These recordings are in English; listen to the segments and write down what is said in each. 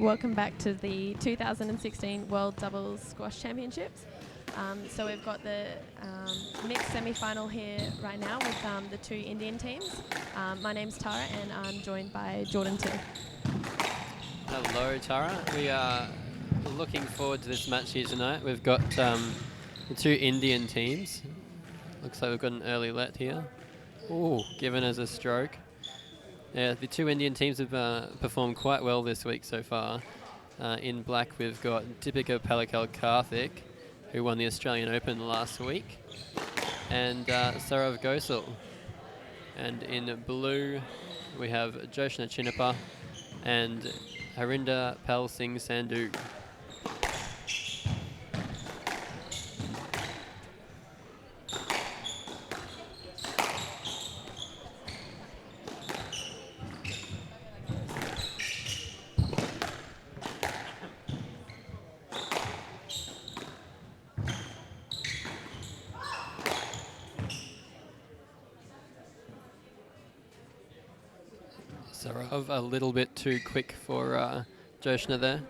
welcome back to the 2016 World Doubles Squash Championships. So we've got the mixed semi-final here right now with the two Indian teams. My name's Tara and I'm joined by Jordan too. Hello Tara, we are looking forward to this match here tonight. We've got the two Indian teams. Looks like we've got an early let here. Ooh, given as a stroke. Yeah, the two Indian teams have performed quite well this week so far. In black we've got Deepika Pallikal Karthik, who won the Australian Open last week, and Ghosal. And in blue we have Chinappa and Singh Sandhu. Sarov a little bit too quick for Joshna there.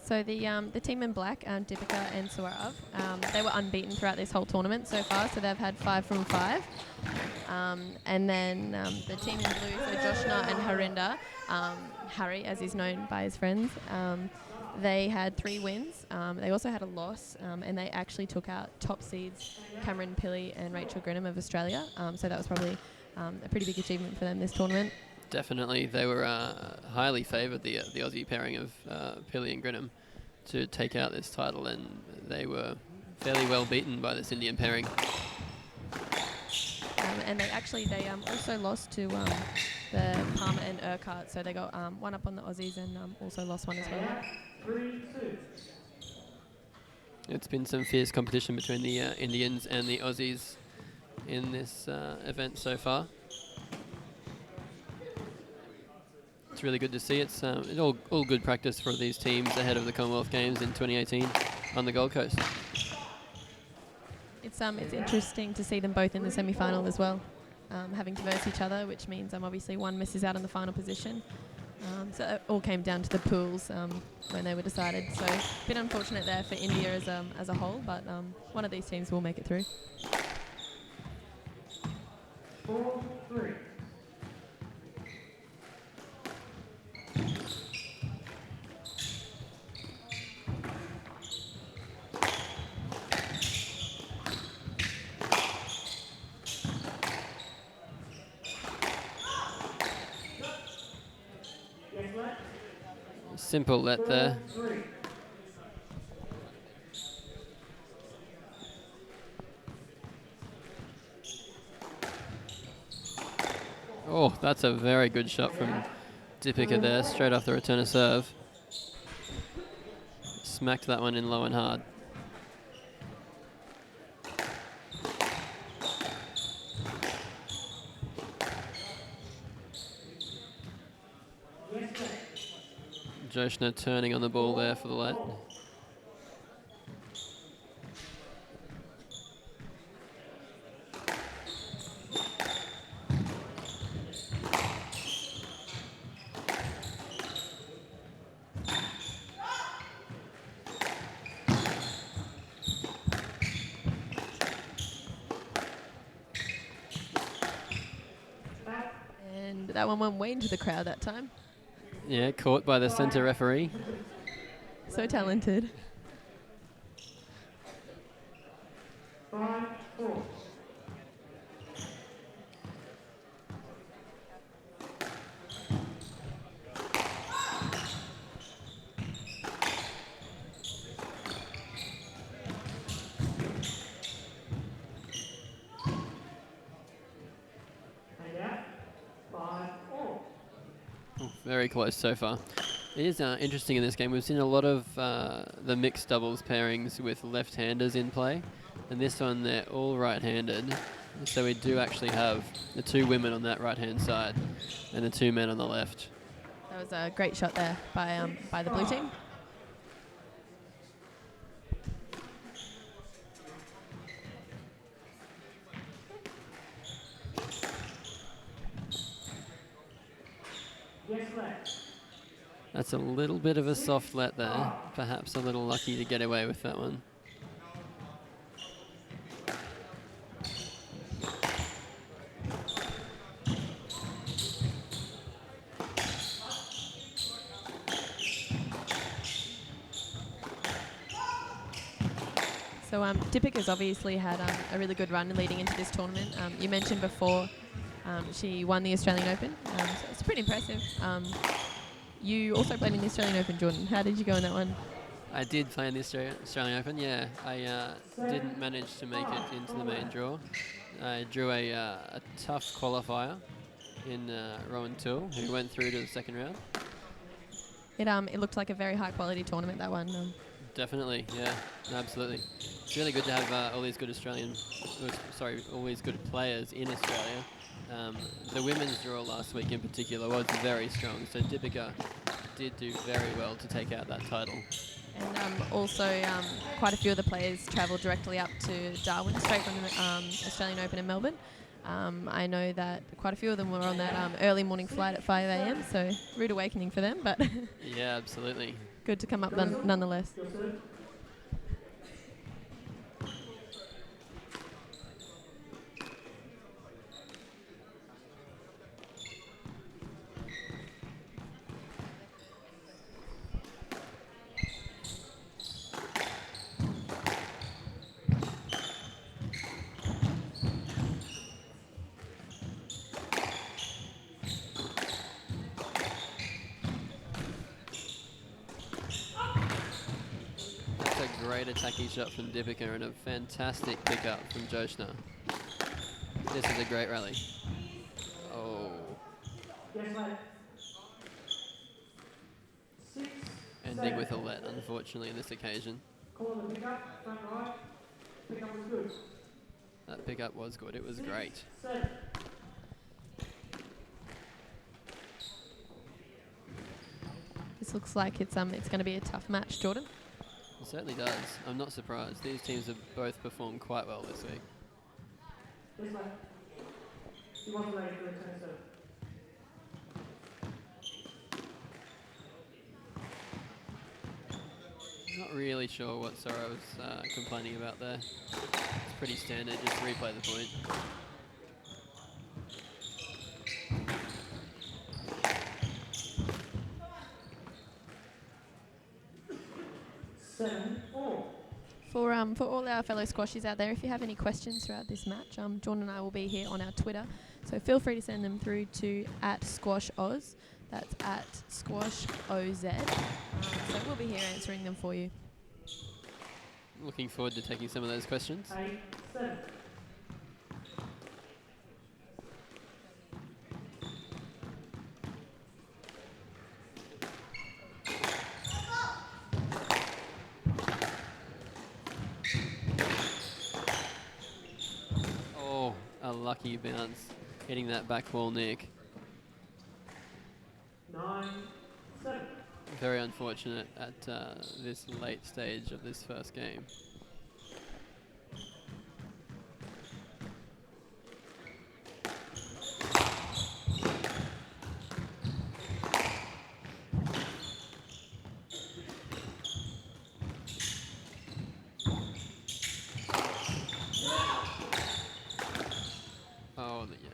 So the team in black, Deepika and Saurav, they were unbeaten throughout this whole tournament so far, so they've had 5 from 5. And then the team in blue, so Joshna and Harinder, Harry as he's known by his friends, they had 3 wins. They also had a loss, and they actually took out top seeds Cameron Pilley and Rachel Grinham of Australia. So that was probably a pretty big achievement for them this tournament. Definitely, they were highly favoured, the Aussie pairing of Pilley and Grinham, to take out this title, and they were fairly well beaten by this Indian pairing. And they also lost to the Palmer and Urquhart, so they got one up on the Aussies and also lost one as well. It's been some fierce competition between the Indians and the Aussies in this event so far. It's really good to see. It's all good practice for these teams ahead of the Commonwealth Games in 2018 on the Gold Coast. It's interesting to see them both in the semi-final as well, having to verse each other, which means obviously one misses out on the final position. So it all came down to the pools when they were decided. So a bit unfortunate there for India as a whole, but one of these teams will make it through. 4-3. Simple let there. Oh, that's a very good shot from Deepika there, straight off the return of serve. Smacked that one in low and hard. Joshna turning on the ball there for the let. And that one went way into the crowd that time. Yeah, caught by the centre referee. So talented. 5-4. Very close so far. It is interesting in this game. We've seen a lot of the mixed doubles pairings with left-handers in play, and this one they're all right-handed. So we do actually have the 2 women on that right-hand side and the 2 men on the left. That was a great shot there by the blue team. That's a little bit of a soft let there. Perhaps a little lucky to get away with that one. So Deepika's obviously had a really good run leading into this tournament. You mentioned before she won the Australian Open, so it's pretty impressive. You also played in the Australian Open, Jordan. How did you go in that one? I did play in the Australian Open, yeah. I didn't manage to make it into the main draw. I drew a tough qualifier in Rowan Tool, who went through to the second round. It looked like a very high quality tournament, that one. Definitely, yeah, absolutely. It's really good to have all these good all these good players in Australia. The women's draw last week in particular was very strong, so Deepika did do very well to take out that title. And also quite a few of the players travelled directly up to Darwin, straight from the Australian Open in Melbourne. I know that quite a few of them were on that early morning flight at 5 a.m, so rude awakening for them, but yeah, absolutely. Good to come up nonetheless. Great attacking shot from Deepika and a fantastic pickup from Joshna. This is a great rally. Oh. Ending with a let, unfortunately, on this occasion. That pickup was good. It was great. This looks like it's going to be a tough match, Jordan. It certainly does. I'm not surprised. These teams have both performed quite well this week. Not really sure what Sora was complaining about there. It's pretty standard, just replay the point. For all our fellow squashies out there, if you have any questions throughout this match, Jordan and I will be here on our Twitter, so feel free to send them through to @SquashOz. That's @SquashOZ. So we'll be here answering them for you. Looking forward to taking some of those questions. A lucky bounce, hitting that back wall nick. 9-7. Very unfortunate at this late stage of this first game. Oh, yes.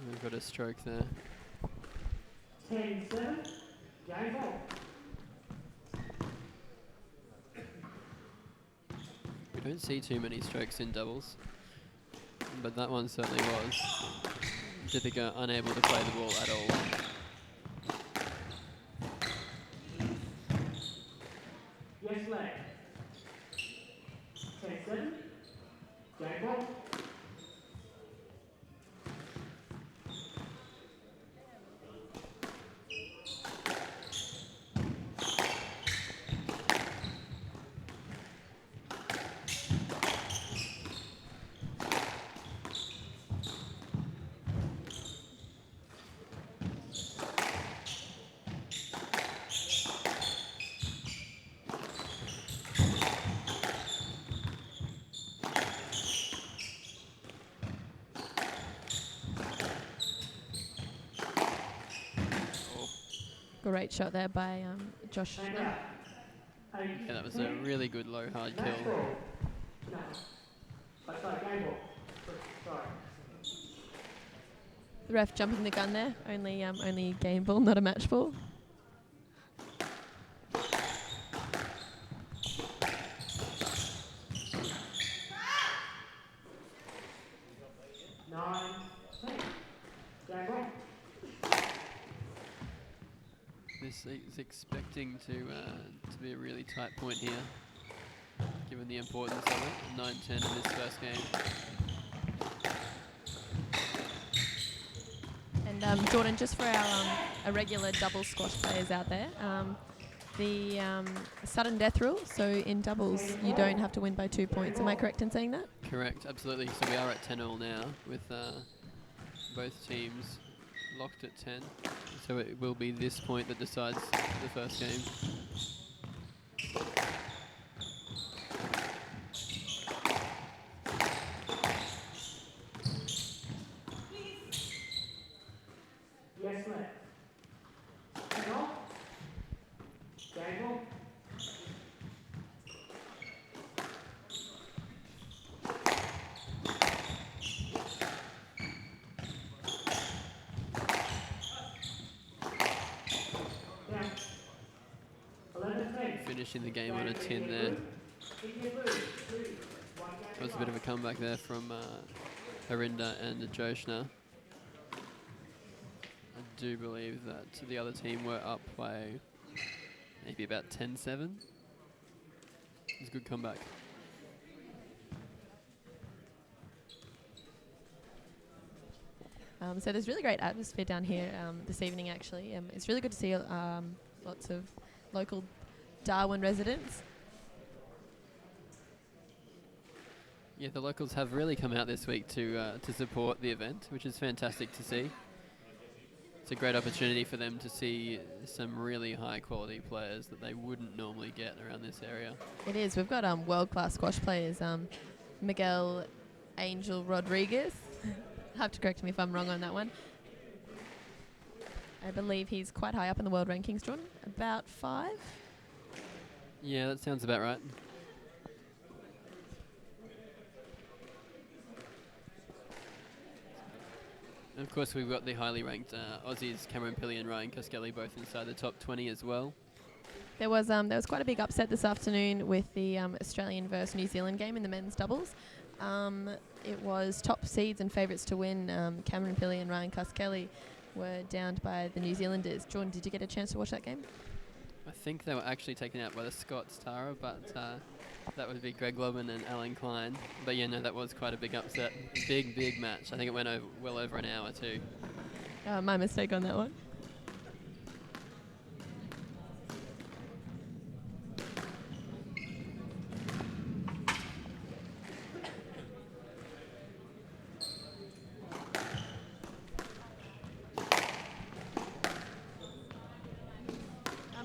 We've got a stroke there. 10-7. Game ball. We don't see too many strokes in doubles, but that one certainly was. Deepika unable to play the ball at all. Yes, leg. 10-7. Game ball. Great shot there by Josh. And out. Yeah, that was a really good low hard Match kill. ball. No. Sorry, game ball. Sorry. The ref jumping the gun there. Only game ball, not a match ball. Nine. 10. Game ball. This is expecting to be a really tight point here, given the importance of it. 9-10 in this first game. And Jordan, just for our irregular double squash players out there, the sudden death rule, so in doubles you don't have to win by 2 points. Am I correct in saying that? Correct, absolutely. So we are at 10-all now, with both teams locked at 10. So it will be this point that decides the first game. Yes, left. And off. Game ball. Down. 11-10. Finishing the game on a 10 there. That was a bit of a comeback there from Harinda and Joshna. I do believe that the other team were up by maybe about 10-7. It's a good comeback. So there's really great atmosphere down here this evening, actually. It's really good to see lots of local Darwin residents. Yeah, the locals have really come out this week to support the event, which is fantastic to see. It's a great opportunity for them to see some really high quality players that they wouldn't normally get around this area. It is. We've got world-class squash players. Miguel Angel Rodriguez. Have to correct me if I'm wrong on that one. I believe he's quite high up in the world rankings, Jordan. About 5. Yeah, that sounds about right. And of course, we've got the highly ranked Aussies, Cameron Pilley and Ryan Coskelly, both inside the top 20 as well. There was quite a big upset this afternoon with the Australian versus New Zealand game in the men's doubles. It was top seeds and favourites to win. Cameron Pilley and Ryan Coskelly were downed by the New Zealanders. Jordan, did you get a chance to watch that game? I think they were actually taken out by the Scots, Tara, but that would be Greg Lobban and Alan Klein. But yeah, no, that was quite a big upset. Big match. I think it went well over an hour too. My mistake on that one.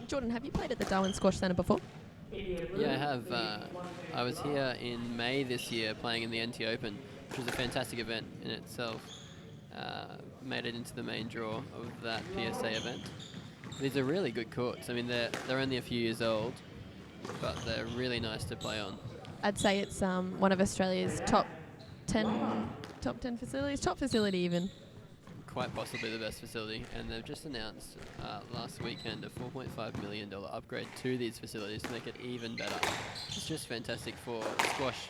Jordan, have you played at the Darwin Squash Centre before? Yeah, I have. I was here in May this year playing in the NT Open, which was a fantastic event in itself. Made it into the main draw of that PSA event. These are really good courts. I mean, they're only a few years old, but they're really nice to play on. I'd say it's one of Australia's top 10 facilities, top facility even. Quite possibly the best facility, and they've just announced last weekend a $4.5 million upgrade to these facilities to make it even better. It's just fantastic for squash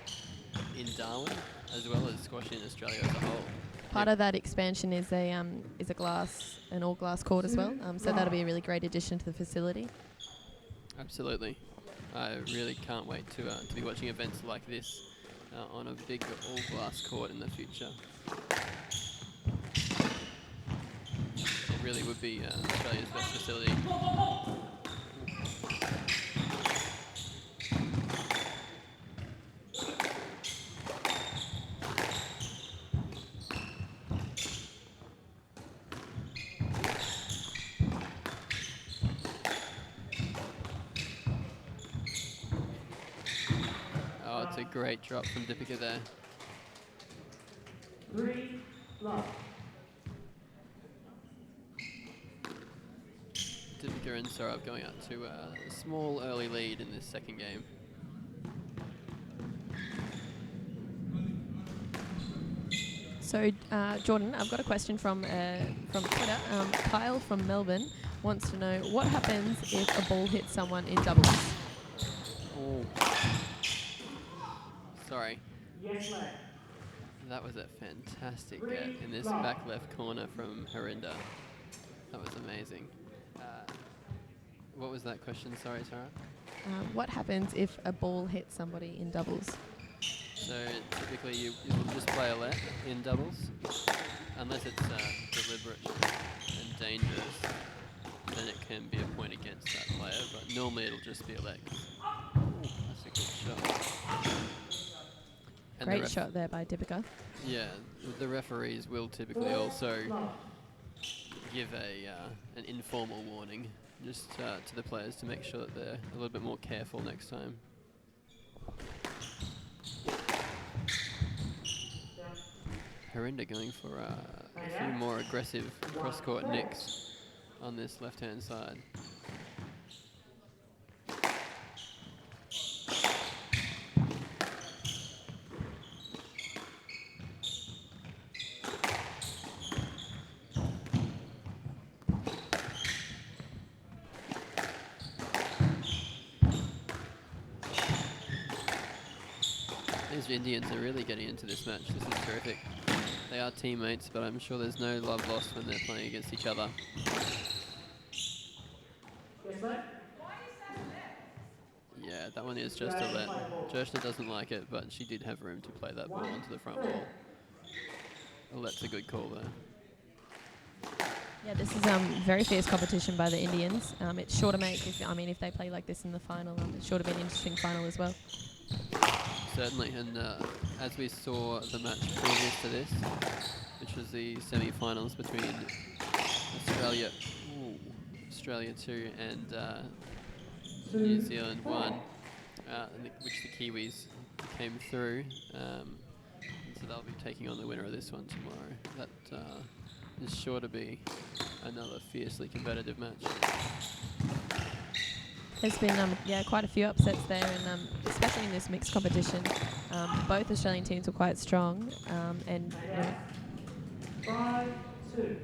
in Darwin as well as squash in Australia as a whole. Part of that expansion is an all glass court as well. So that'll be a really great addition to the facility. Absolutely, I really can't wait to be watching events like this on a big all glass court in the future. It really would be Australia's best facility. Oh, it's a great drop from Deepika there. 3 love. Dipika and Saurav going out to a small early lead in this second game. So, Jordan, I've got a question from Twitter. Kyle from Melbourne wants to know what happens if a ball hits someone in doubles. Oh. Sorry. Yes, lad. That was a fantastic get in this back left corner from Harinda. That was amazing. What was that question? Sorry, Sarah. What happens if a ball hits somebody in doubles? So typically you will just play a let in doubles, unless it's deliberate and dangerous, then it can be a point against that player, but normally it'll just be a let. Ooh, that's a good shot. And Great shot there by Dipika. Yeah, the referees will typically also give an informal warning just to the players to make sure that they're a little bit more careful next time. Harinda going for a few more aggressive cross-court nicks on this left-hand side. These Indians are really getting into this match. This is terrific. They are teammates, but I'm sure there's no love lost when they're playing against each other. Yeah, that one is just a let. Joshna doesn't like it, but she did have room to play that ball onto the front wall. A let's a good call there. Yeah, this is very fierce competition by the Indians. It's sure to make, if they play like this in the final, it's sure to be an interesting final as well. Certainly, and as we saw the match previous to this, which was the semi-finals between Australia 2 and New Zealand 1, which the Kiwis came through, so they'll be taking on the winner of this one tomorrow. That is sure to be another fiercely competitive match. There's been quite a few upsets there, and especially in this mixed competition, both Australian teams were quite strong. And 5-2.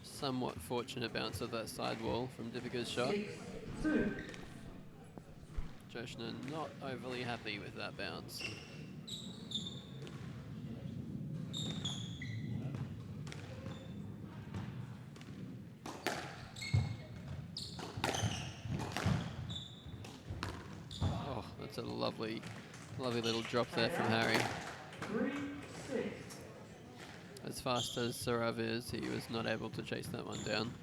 Somewhat fortunate bounce of that side wall from Dipika's shot. 6-2. Joshna not overly happy with that bounce. Oh, that's a lovely little drop there from Harry. 3-6. As fast as Saurav is, he was not able to chase that one down.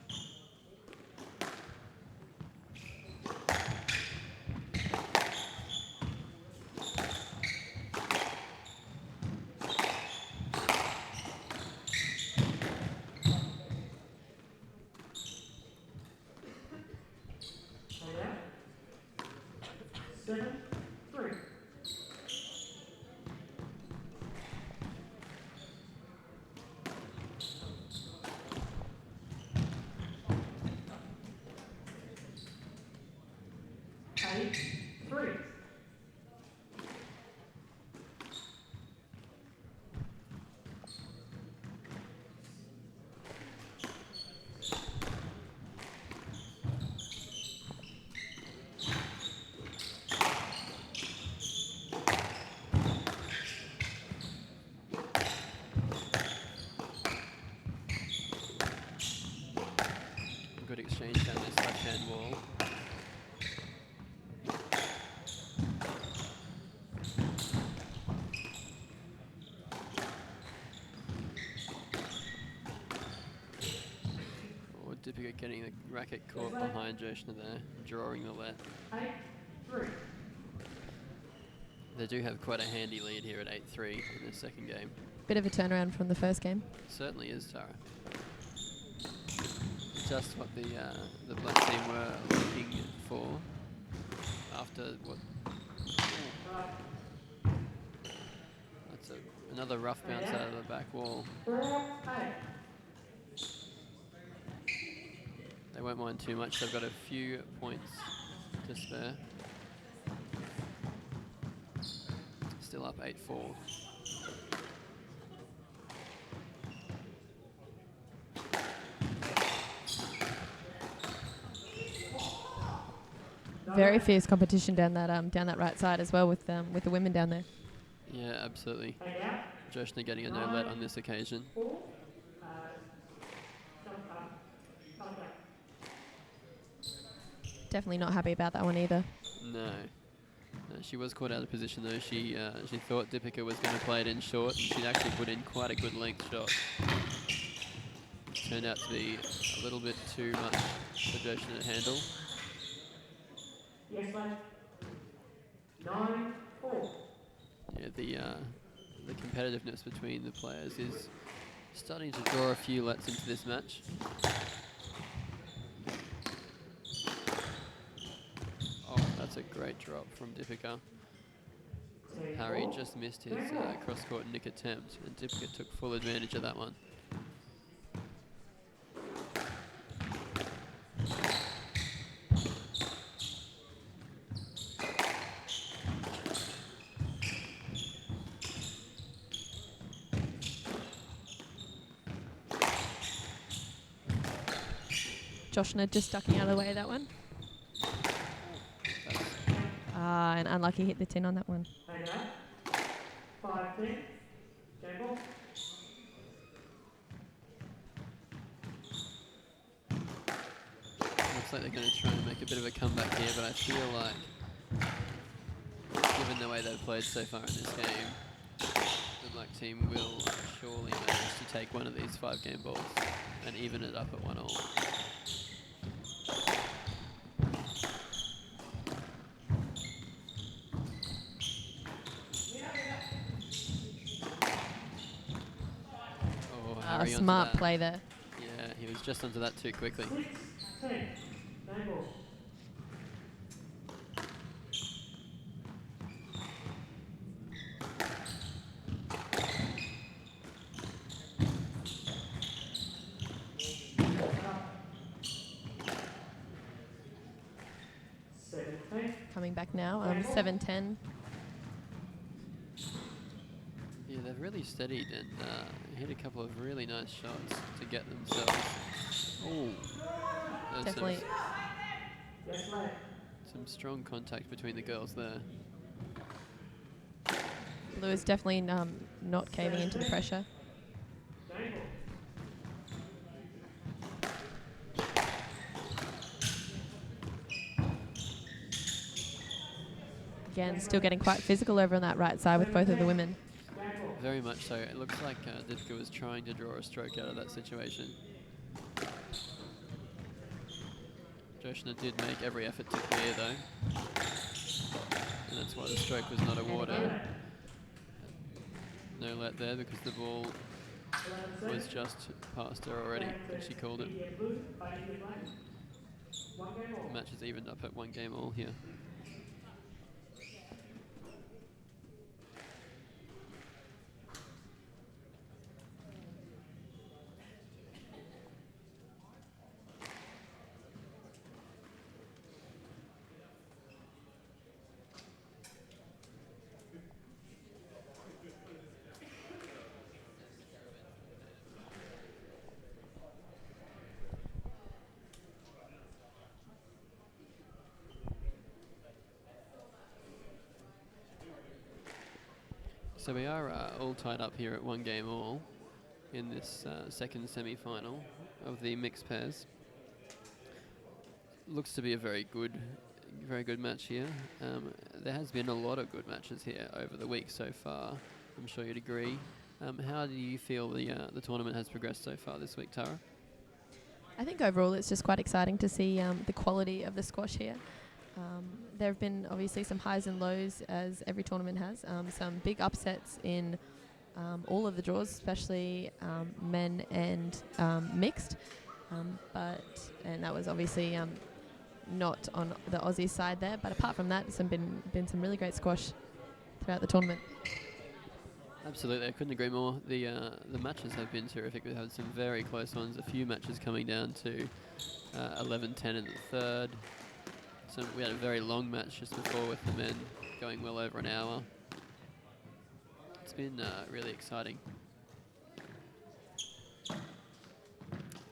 And out. 7-3. Eight, 3. Good exchange down this left-hand wall. Deepika getting the racket caught behind Joshna there, drawing the let. 8-3. They do have quite a handy lead here at 8-3 in the second game. Bit of a turnaround from the first game. Certainly is, Tara. Just what the black team were looking for after what. That's another rough bounce out of the back wall. 4-8. They won't mind too much. They've got a few points to spare. Still up 8-4. Very fierce competition down that right side as well with the women down there. Yeah, absolutely. Take out. Joshna getting a no let on this occasion. 4. Pallikal. Definitely not happy about that one either. No. No, she was caught out of position though. She thought Deepika was going to play it in short. She'd actually put in quite a good length shot. Turned out to be a little bit too much for Joshna to handle. Yes, mate. 9-4. Yeah, the competitiveness between the players is starting to draw a few lets into this match. Oh, that's a great drop from Deepika. Harry just missed his cross-court nick attempt, and Deepika took full advantage of that one. Joshna just ducking out of the way of that one. And unlucky hit the tin on that one. Take out. 5-10. Game ball. Looks like they're going to try and make a bit of a comeback here, but I feel like, given the way they've played so far in this game, the black team will surely manage to take one of these 5-game balls and even it up at 1-all. Smart play there. Yeah, he was just onto that too quickly. 6-10. Game ball. Coming back now, 7-10. Yeah, they've really steadied and hit a couple of really nice shots to get themselves. Oh, Definitely. Some strong contact between the girls there. Lewis definitely not caving into the pressure. Again, still getting quite physical over on that right side with both of the women. Very much so. It looks like Deepika was trying to draw a stroke out of that situation. Joshna did make every effort to clear though. And that's why the stroke was not awarded. No let there because the ball was just past her already and she called it. The match is evened up at 1-game-all here. So we are all tied up here at 1-game-all in this second semi-final of the mixed pairs. Looks to be a very good match here. There has been a lot of good matches here over the week so far. I'm sure you'd agree. How do you feel the tournament has progressed so far this week, Tara? I think overall it's just quite exciting to see the quality of the squash here. There have been obviously some highs and lows, as every tournament has. Some big upsets in all of the draws, especially men and mixed. And that was obviously not on the Aussie side there. But apart from that, there's been some really great squash throughout the tournament. Absolutely, I couldn't agree more. The matches have been terrific. We've had some very close ones. A few matches coming down to 11-10 in the third. So we had a very long match just before with the men going well over an hour. It's been really exciting.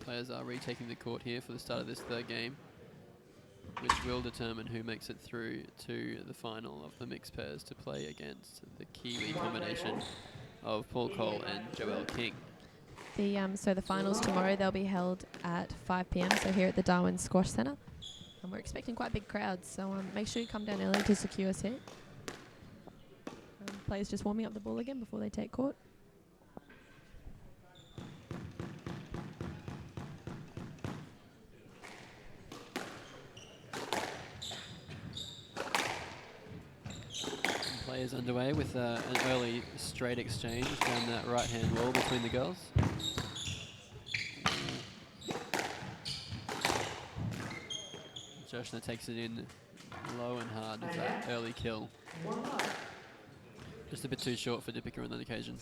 Players are retaking the court here for the start of this third game, which will determine who makes it through to the final of the mixed pairs to play against the Kiwi combination of Paul Cole and Joel King. So the finals tomorrow, they'll be held at 5 p.m. So here at the Darwin Squash Centre. And we're expecting quite big crowds, so make sure you come down early to secure a seat. Players just warming up the ball again before they take court. Players underway with an early straight exchange down that right-hand wall between the girls. Joshna takes it in low and hard with that early kill. Just a bit too short for Deepika on that occasion.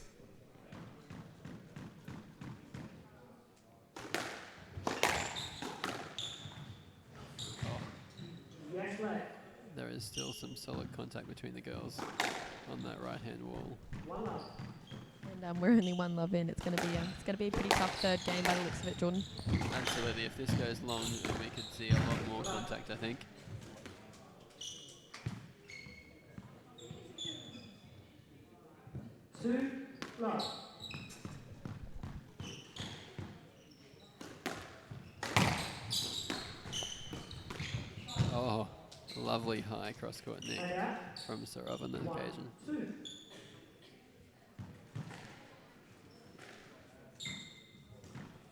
There is still some solid contact between the girls on that right-hand wall. And we're only one love in. It's going to be a pretty tough third game by the looks of it, Jordan. Absolutely. If this goes long, we could see a lot more contact, I think. Oh, lovely high cross-court nick from Saurav on that occasion.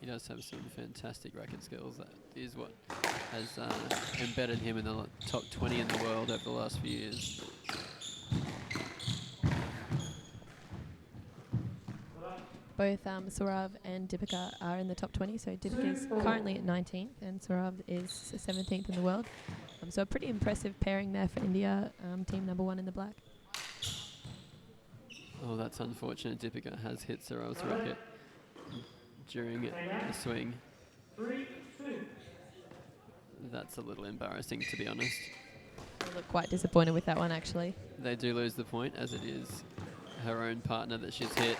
He does have some fantastic racket skills. That is what has embedded him in the top 20 in the world over the last few years. Both Saurav and Deepika are in the top 20, so Deepika is currently at 19th and Saurav is 17th in the world. So a pretty impressive pairing there for India, team number 1 in the black. Oh, that's unfortunate. Deepika has hit Saurav's racket during the swing. That's a little embarrassing, to be honest. They look quite disappointed with that one, actually. They do lose the point, as it is her own partner that she's hit.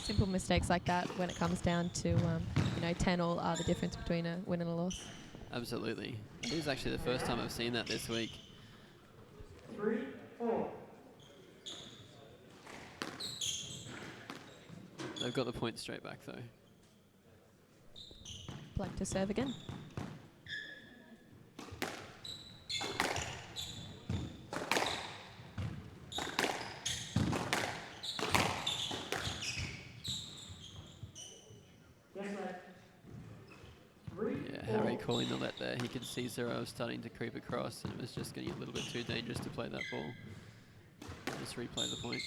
Simple mistakes like that when it comes down to 10 all are the difference between a win and a loss. Absolutely. It is actually the first time I've seen that this week. 3-4. They've got the point straight back, though. Black to serve again. Calling the let there. He could see Saurav starting to creep across, and it was just getting a little bit too dangerous to play that ball. Just replay the point.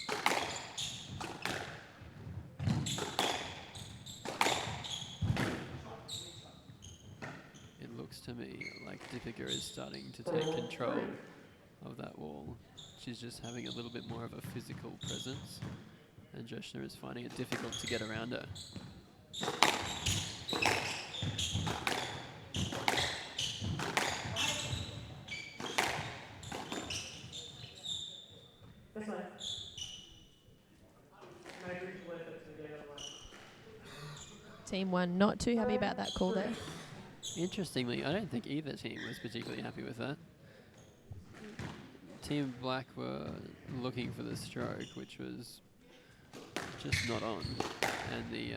It looks to me like Deepika is starting to take control of that wall. She's just having a little bit more of a physical presence, and Joshna is finding it difficult to get around her. Team 1 not too happy about that call there. Interestingly, I don't think either team was particularly happy with that. Team Black were looking for the stroke, which was just not on. And the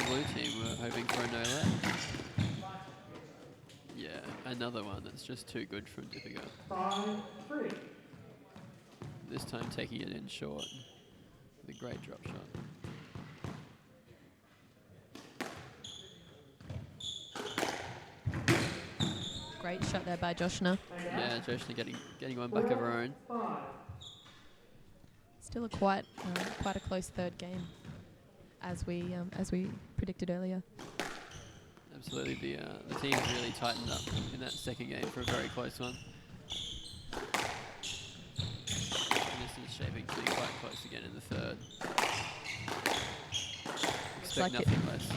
blue team were hoping for a no-let. Yeah, another one that's just too good from Deepika. 5-3. This time taking it in short with a great drop shot. Great shot there by Joshna. Yeah, Joshna getting one back of her own. 5. Still a quite a close third game, as we predicted earlier. Absolutely, the teams really tightened up in that second game for a very close one. And this is shaping to be quite close again in the third. Expect like nothing less.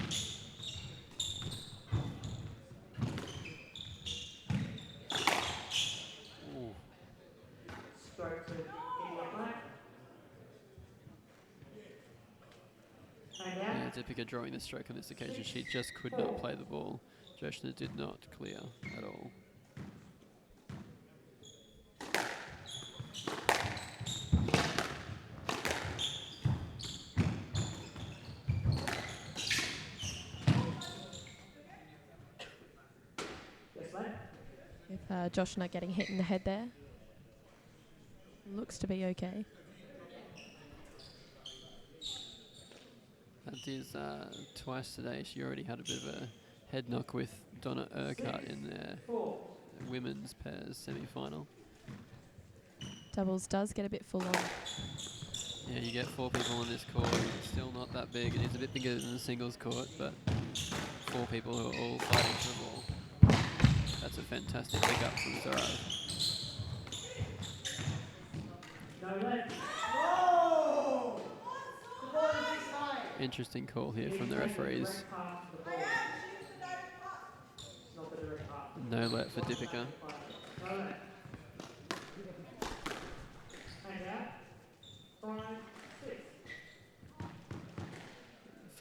Ooh. Stroke to India Black. And Yeah, out. Deepika drawing the stroke on this occasion. She just could not play the ball. Joshna did not clear at all. Yes, mate. If Joshna getting hit in the head there, looks to be okay. That is twice today. She already had a bit of a head knock with Donna Urquhart in their 4. women's pairs semi-final. Doubles does get a bit full on. Yeah, you get 4 people on this court. It's still not that big. It is a bit bigger than the singles court, but 4 people who are all fighting for the ball. That's a fantastic pickup from Zarav. No left. Interesting call here from the referees. No let for Deepika. No left. And out. 5, 6.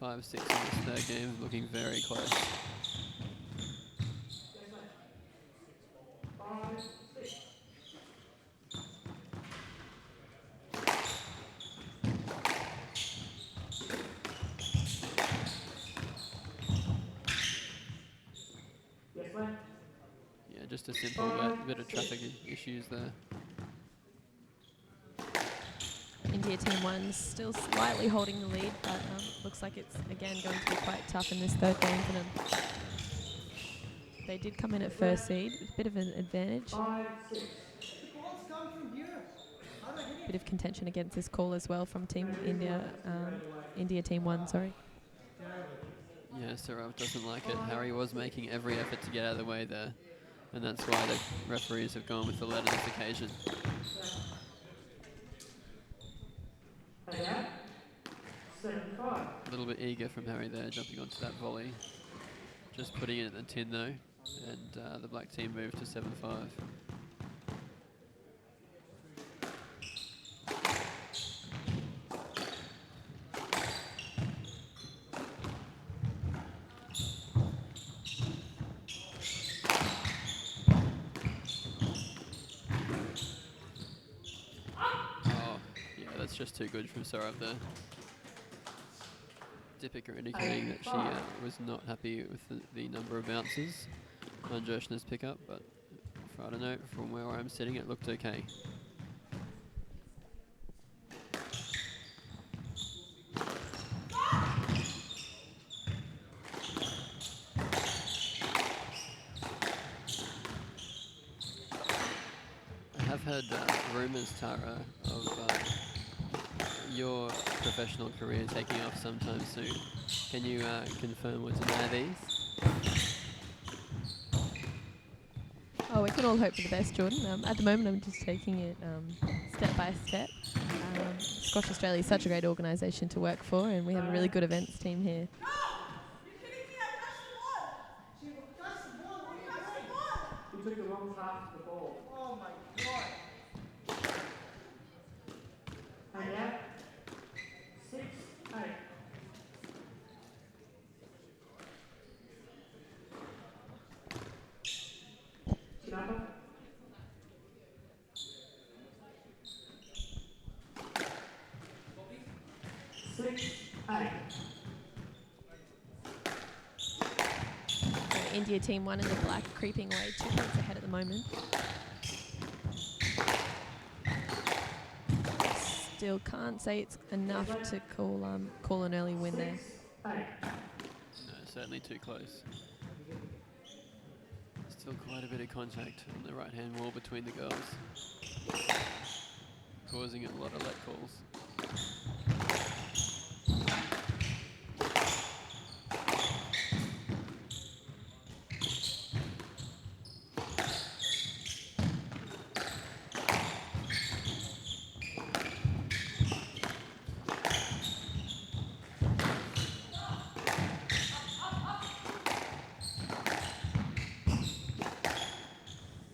5-6 in this third game, looking very close. Yes, mate. 5, 6. Yes, mate. Yeah, just a simple bit of traffic issues there. India Team 1 still slightly holding the lead, but looks like it's again going to be quite tough in this third game for them. They did come in at first seed, with a bit of an advantage. 5, 6. Bit of contention against this call as well from Team India, India Team 1, sorry. Yeah, Sarav doesn't like it. Harry was making every effort to get out of the way there, and that's why the referees have gone with the lead on this occasion. And out. 7, 5. A little bit eager from Harry there, jumping onto that volley. Just putting it in the tin though, and the black team moved to 7-5. Oh, yeah, that's just too good from Sarav there. Deepika indicating that she was not happy with the number of bounces on Joshna's pickup, but I don't know, from where I'm sitting it looked okay. I have heard rumours, Tara, of your professional career taking off sometime soon. Can you confirm or deny these? Oh, we can all hope for the best, Jordan. At the moment, I'm just taking it step by step. Squash Australia is such a great organisation to work for, and we have a really good events team here. You took the wrong half of the ball. Oh my god. And out. 6, 8. Chinappa. 6, 8. So India Team 1 in the black, creeping away 2 points ahead at the moment. Still can't say it's enough to call an early win there. 8. No, certainly too close. Still quite a bit of contact on the right-hand wall between the girls, causing a lot of let calls.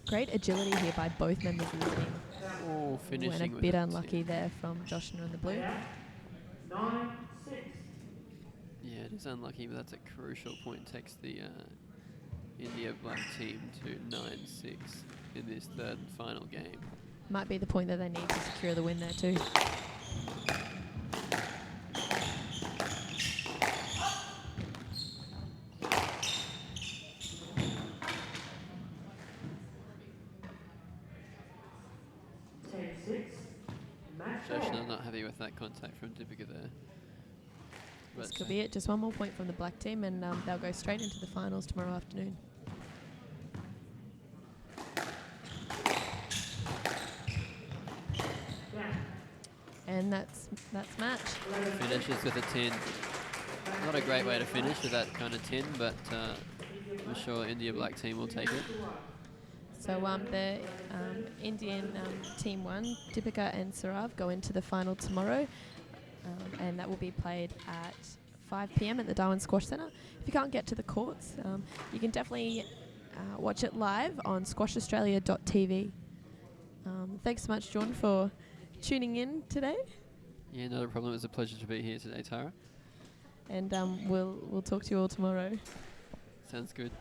Great agility here by both members of the team. Oh, finishing And a with bit a unlucky 10. there from Joshna and the blue. 9-6. Yeah, it is unlucky, but that's a crucial point. Takes the India black team to 9-6 in this third and final game. Might be the point that they need to secure the win there too. Joshna not happy with that contact from Deepika there. This But, could be it. Just one more point from the black team and they'll go straight into the finals tomorrow afternoon. And that's match. Finishes with a 10. Not a great way to finish with that kind of 10, but I'm sure India black team will take it. So the Indian team 1, Deepika and Sarav, go into the final tomorrow, and that will be played at 5 p.m. at the Darwin Squash Centre. If you can't get to the courts, you can definitely watch it live on squashaustralia.tv. Thanks so much, John, for tuning in today, Yeah, not a problem. It was a pleasure to be here today, Tara. and we'll talk to you all tomorrow. Sounds good.